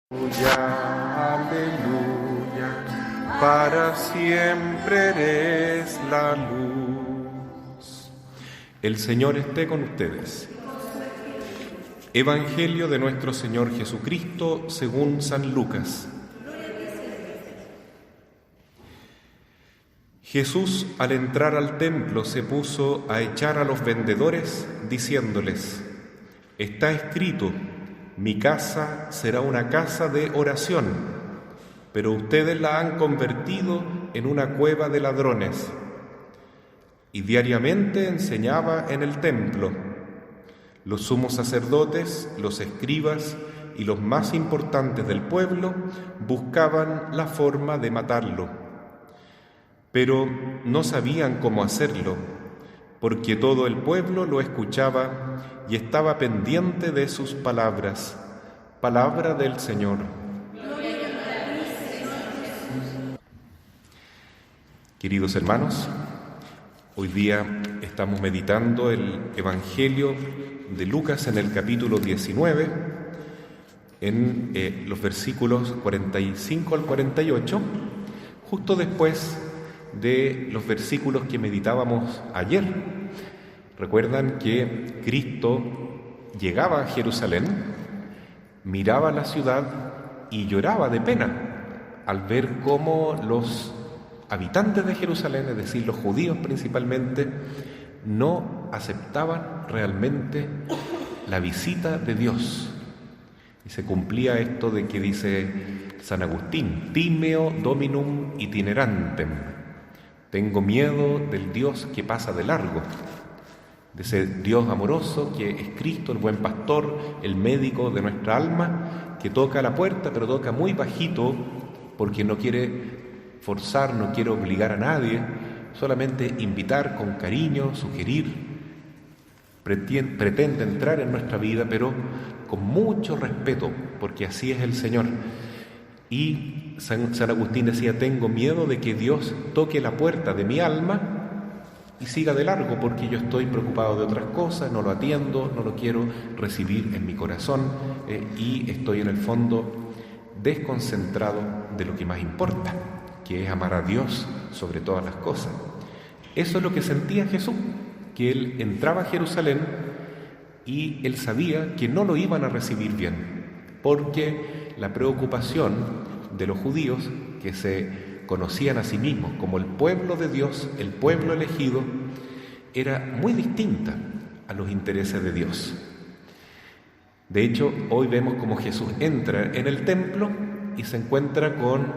Aleluya, para siempre eres la luz. El Señor esté con ustedes. Evangelio de nuestro Señor Jesucristo según San Lucas. Jesús, al entrar al templo, se puso a echar a los vendedores, diciéndoles: está escrito, mi casa será una casa de oración, pero ustedes la han convertido en una cueva de ladrones. Y diariamente enseñaba en el templo. Los sumos sacerdotes, los escribas y los más importantes del pueblo buscaban la forma de matarlo, pero no sabían cómo hacerlo, porque todo el pueblo lo escuchaba y estaba pendiente de sus palabras. Palabra del Señor. Queridos hermanos, hoy día estamos meditando el Evangelio de Lucas en el capítulo 19, en los versículos 45 al 48, justo después de los versículos que meditábamos ayer. Recuerdan que Cristo llegaba a Jerusalén, miraba la ciudad y lloraba de pena al ver cómo los habitantes de Jerusalén, es decir, los judíos principalmente, no aceptaban realmente la visita de Dios. Y se cumplía esto de que dice San Agustín: timeo dominum itinerantem. Tengo miedo del Dios que pasa de largo, de ese Dios amoroso que es Cristo, el buen pastor, el médico de nuestra alma, que toca la puerta, pero toca muy bajito porque no quiere forzar, no quiere obligar a nadie, solamente invitar con cariño, sugerir, pretende entrar en nuestra vida, pero con mucho respeto, porque así es el Señor. Y San Agustín decía: tengo miedo de que Dios toque la puerta de mi alma y siga de largo, porque yo estoy preocupado de otras cosas, no lo atiendo, no lo quiero recibir en mi corazón, y estoy en el fondo desconcentrado de lo que más importa, que es amar a Dios sobre todas las cosas. Eso es lo que sentía Jesús, que Él entraba a Jerusalén y Él sabía que no lo iban a recibir bien, porque la preocupación de los judíos, que se conocían a sí mismos como el pueblo de Dios, el pueblo elegido, era muy distinta a los intereses de Dios. De hecho, hoy vemos cómo Jesús entra en el templo y se encuentra con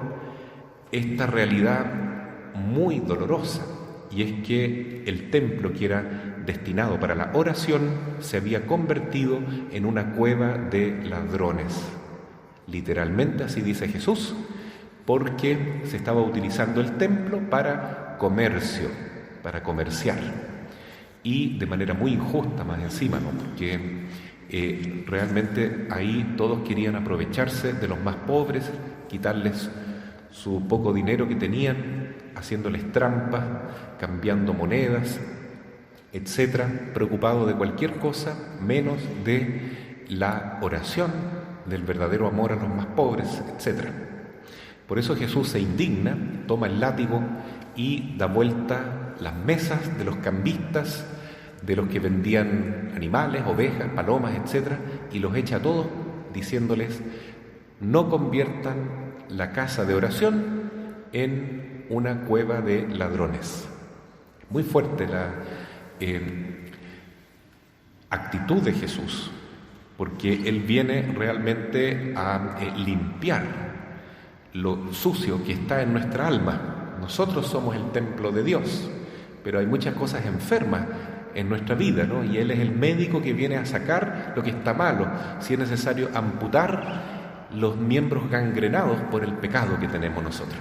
esta realidad muy dolorosa, y es que el templo, que era destinado para la oración, se había convertido en una cueva de ladrones. Literalmente así dice Jesús, porque se estaba utilizando el templo para comercio, para comerciar, y de manera muy injusta más encima, ¿no? Porque realmente ahí todos querían aprovecharse de los más pobres, quitarles su poco dinero que tenían, haciéndoles trampas, cambiando monedas, etcétera, preocupado de cualquier cosa menos de la oración, del verdadero amor a los más pobres, etcétera. Por eso Jesús se indigna, toma el látigo y da vuelta las mesas de los cambistas, de los que vendían animales, ovejas, palomas, etcétera, y los echa a todos, diciéndoles: no conviertan la casa de oración en una cueva de ladrones. Muy fuerte la actitud de Jesús, porque Él viene realmente a limpiar lo sucio que está en nuestra alma. Nosotros somos el templo de Dios, pero hay muchas cosas enfermas en nuestra vida, ¿no? Y Él es el médico que viene a sacar lo que está malo, si es necesario amputar los miembros gangrenados por el pecado que tenemos nosotros.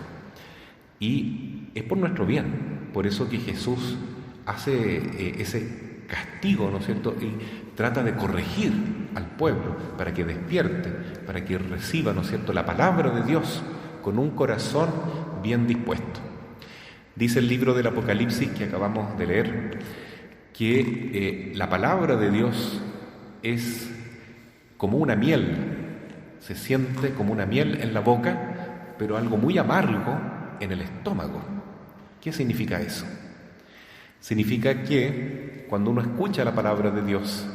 Y es por nuestro bien, por eso que Jesús hace ese castigo, ¿no es cierto? Y trata de corregir al pueblo para que despierte, para que reciba, ¿no es cierto?, la palabra de Dios con un corazón bien dispuesto. Dice el libro del Apocalipsis que acabamos de leer que la palabra de Dios es como una miel Se siente como una miel en la boca, pero algo muy amargo en el estómago. ¿Qué significa eso? Significa que cuando uno escucha la palabra de Dios,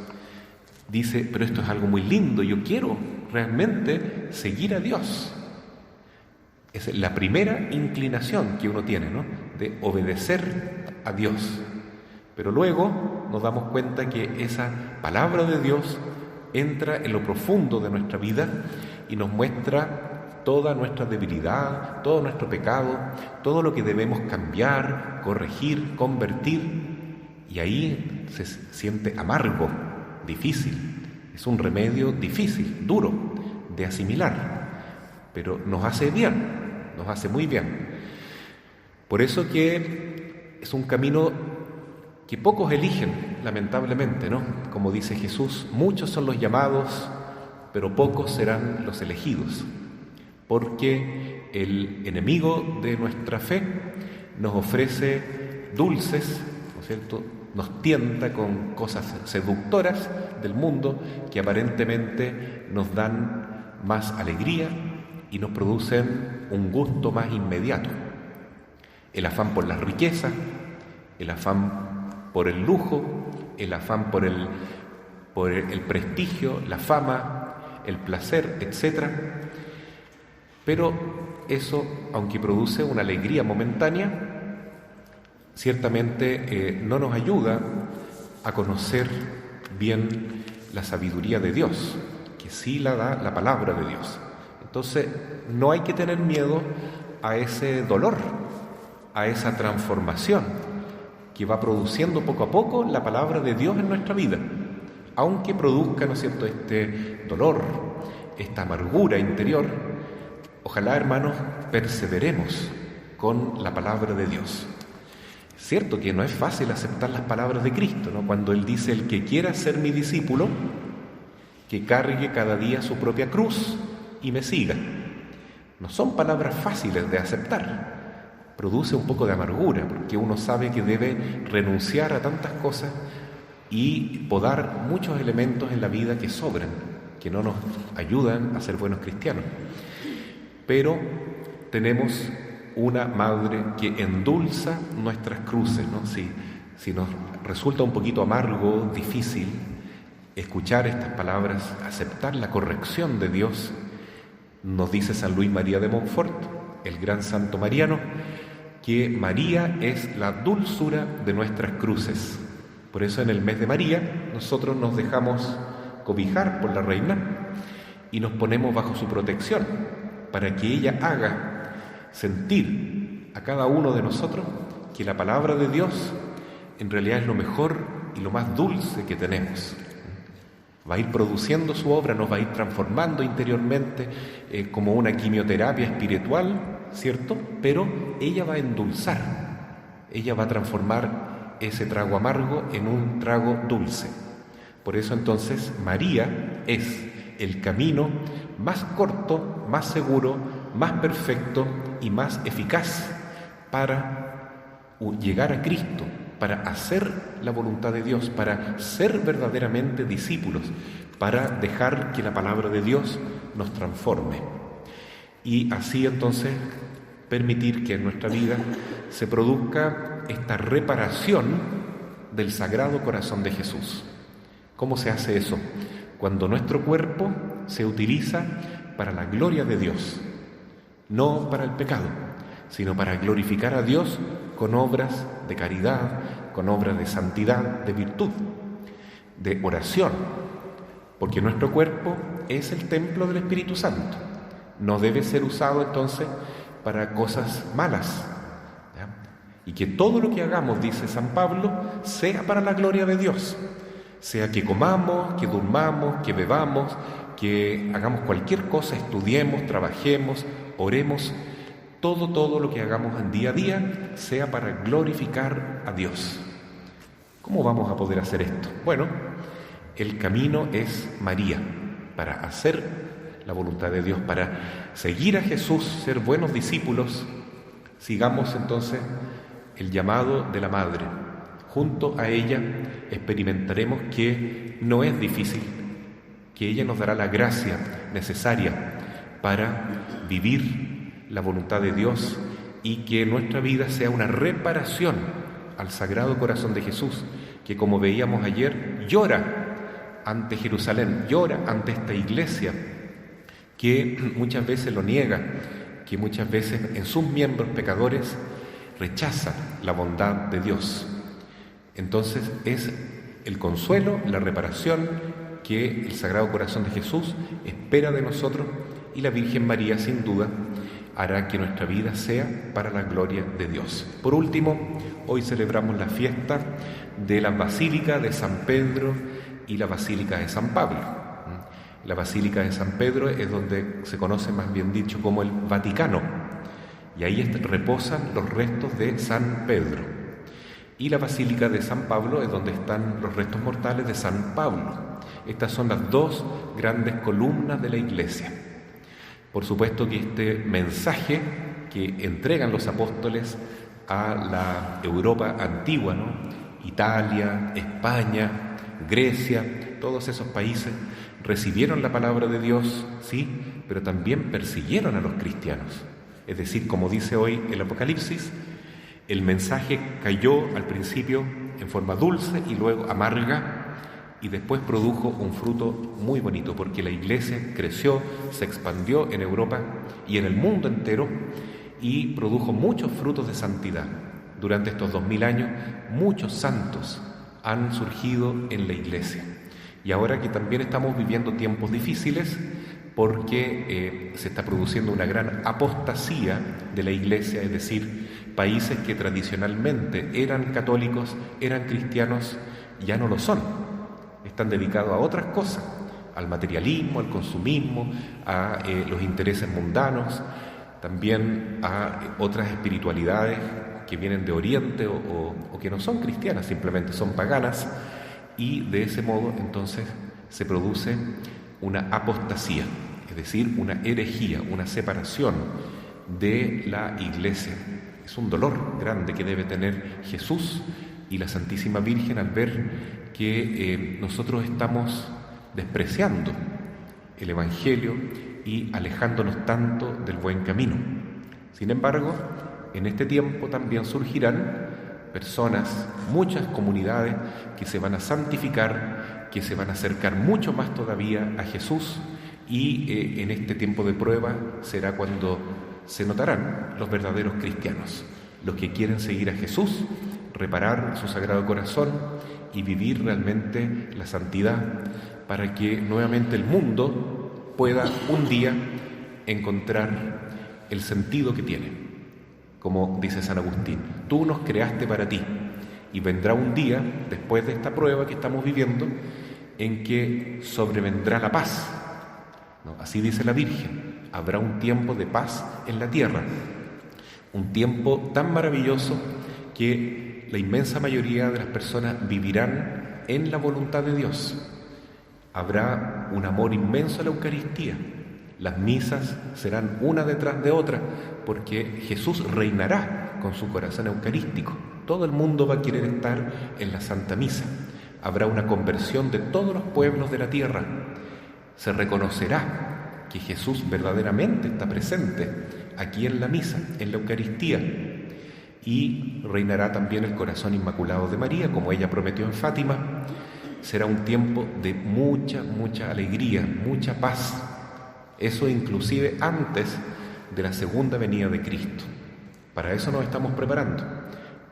dice, pero esto es algo muy lindo, yo quiero realmente seguir a Dios. Es la primera inclinación que uno tiene, ¿no? De obedecer a Dios. Pero luego nos damos cuenta que esa palabra de Dios entra en lo profundo de nuestra vida y nos muestra toda nuestra debilidad, todo nuestro pecado, todo lo que debemos cambiar, corregir, convertir. Y ahí se siente amargo, difícil. Es un remedio difícil, duro de asimilar, pero nos hace bien. Nos hace muy bien. Por eso que es un camino que pocos eligen, lamentablemente, ¿no? Como dice Jesús, muchos son los llamados, pero pocos serán los elegidos. Porque el enemigo de nuestra fe nos ofrece dulces, ¿no es cierto? Nos tienta con cosas seductoras del mundo que aparentemente nos dan más alegría y nos producen un gusto más inmediato. El afán por las riquezas, el afán por el lujo, el afán por el prestigio, la fama, el placer, etc. Pero eso, aunque produce una alegría momentánea, ciertamente no nos ayuda a conocer bien la sabiduría de Dios, que sí la da la palabra de Dios. Entonces, no hay que tener miedo a ese dolor, a esa transformación que va produciendo poco a poco la palabra de Dios en nuestra vida, aunque produzca, ¿no es cierto?, este dolor, esta amargura interior. Ojalá, hermanos, perseveremos con la palabra de Dios. Es cierto que no es fácil aceptar las palabras de Cristo, ¿no? Cuando Él dice, el que quiera ser mi discípulo, que cargue cada día su propia cruz y me siga. No son palabras fáciles de aceptar. Produce un poco de amargura, porque uno sabe que debe renunciar a tantas cosas y podar muchos elementos en la vida que sobran, que no nos ayudan a ser buenos cristianos. Pero tenemos una madre que endulza nuestras cruces, ¿no? Si nos resulta un poquito amargo, difícil escuchar estas palabras, aceptar la corrección de Dios, nos dice San Luis María de Montfort, el gran santo mariano, que María es la dulzura de nuestras cruces. Por eso en el mes de María nosotros nos dejamos cobijar por la reina y nos ponemos bajo su protección para que ella haga sentir a cada uno de nosotros que la palabra de Dios en realidad es lo mejor y lo más dulce que tenemos. Va a ir produciendo su obra, nos va a ir transformando interiormente como una quimioterapia espiritual, ¿cierto? Pero ella va a endulzar, ella va a transformar ese trago amargo en un trago dulce. Por eso entonces María es el camino más corto, más seguro, más perfecto y más eficaz para llegar a Cristo, para hacer la voluntad de Dios, para ser verdaderamente discípulos, para dejar que la palabra de Dios nos transforme. Y así entonces permitir que en nuestra vida se produzca esta reparación del Sagrado Corazón de Jesús. ¿Cómo se hace eso? Cuando nuestro cuerpo se utiliza para la gloria de Dios, no para el pecado, sino para glorificar a Dios con obras de caridad, con obras de santidad, de virtud, de oración, porque nuestro cuerpo es el templo del Espíritu Santo. No debe ser usado entonces para cosas malas, ¿ya? Y que todo lo que hagamos, dice San Pablo, sea para la gloria de Dios, sea que comamos, que durmamos, que bebamos, que hagamos cualquier cosa, estudiemos, trabajemos, oremos, todo lo que hagamos en día a día sea para glorificar a Dios. ¿Cómo vamos a poder hacer esto? Bueno, el camino es María, para hacer la voluntad de Dios, para seguir a Jesús, ser buenos discípulos. Sigamos entonces el llamado de la Madre. Junto a ella experimentaremos que no es difícil, que ella nos dará la gracia necesaria para vivir la voluntad de Dios y que nuestra vida sea una reparación al Sagrado Corazón de Jesús, que como veíamos ayer, llora ante Jerusalén, llora ante esta iglesia que muchas veces lo niega, que muchas veces en sus miembros pecadores rechaza la bondad de Dios. Entonces es el consuelo, la reparación que el Sagrado Corazón de Jesús espera de nosotros, y la Virgen María sin duda hará que nuestra vida sea para la gloria de Dios. Por último, hoy celebramos la fiesta de la Basílica de San Pedro y la Basílica de San Pablo. La Basílica de San Pedro es donde se conoce, más bien dicho, como el Vaticano, y ahí reposan los restos de San Pedro. Y la Basílica de San Pablo es donde están los restos mortales de San Pablo. Estas son las dos grandes columnas de la Iglesia. Por supuesto que este mensaje que entregan los apóstoles a la Europa antigua, ¿no? Italia, España, Grecia, todos esos países recibieron la palabra de Dios, sí, pero también persiguieron a los cristianos. Es decir, como dice hoy el Apocalipsis, el mensaje cayó al principio en forma dulce y luego amarga, y después produjo un fruto muy bonito, porque la Iglesia creció, se expandió en Europa y en el mundo entero, y produjo muchos frutos de santidad. Durante estos 2000 años, muchos santos han surgido en la Iglesia. Y ahora que también estamos viviendo tiempos difíciles, porque se está produciendo una gran apostasía de la Iglesia, es decir, países que tradicionalmente eran católicos, eran cristianos, ya no lo son. Están dedicados a otras cosas, al materialismo, al consumismo, a los intereses mundanos, también a otras espiritualidades que vienen de Oriente o que no son cristianas, simplemente son paganas, y de ese modo entonces se produce una apostasía, es decir, una herejía, una separación de la Iglesia. Es un dolor grande que debe tener Jesús y la Santísima Virgen al ver que nosotros estamos despreciando el Evangelio y alejándonos tanto del buen camino. Sin embargo, en este tiempo también surgirán personas, muchas comunidades que se van a santificar, que se van a acercar mucho más todavía a Jesús, y en este tiempo de prueba será cuando se notarán los verdaderos cristianos, los que quieren seguir a Jesús, reparar su Sagrado Corazón y vivir realmente la santidad, para que nuevamente el mundo pueda un día encontrar el sentido que tiene. Como dice San Agustín, tú nos creaste para ti, y vendrá un día, después de esta prueba que estamos viviendo, en que sobrevendrá la paz. ¿No? Así dice la Virgen, habrá un tiempo de paz en la tierra, un tiempo tan maravilloso que la inmensa mayoría de las personas vivirán en la voluntad de Dios. Habrá un amor inmenso a la Eucaristía. Las misas serán una detrás de otra, porque Jesús reinará con su corazón eucarístico. Todo el mundo va a querer estar en la Santa Misa. Habrá una conversión de todos los pueblos de la tierra. Se reconocerá que Jesús verdaderamente está presente aquí en la misa, en la Eucaristía. Y reinará también el corazón inmaculado de María, como ella prometió en Fátima. Será un tiempo de mucha, mucha alegría, mucha paz. Eso inclusive antes de la segunda venida de Cristo. Para eso nos estamos preparando.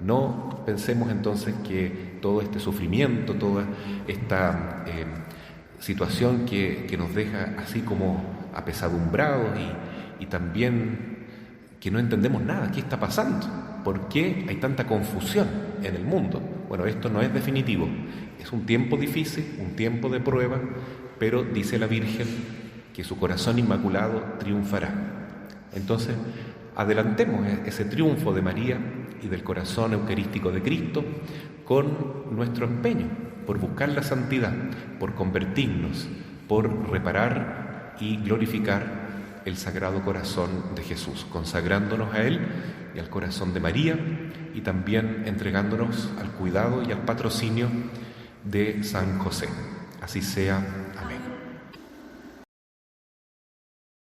No pensemos entonces que todo este sufrimiento, toda esta situación que nos deja así como apesadumbrados y también que no entendemos nada, ¿qué está pasando? ¿Por qué hay tanta confusión en el mundo? Bueno, esto no es definitivo. Es un tiempo difícil, un tiempo de prueba, pero dice la Virgen que su corazón inmaculado triunfará. Entonces, adelantemos ese triunfo de María y del corazón eucarístico de Cristo con nuestro empeño por buscar la santidad, por convertirnos, por reparar y glorificar el Sagrado Corazón de Jesús, consagrándonos a Él y al corazón de María, y también entregándonos al cuidado y al patrocinio de San José. Así sea.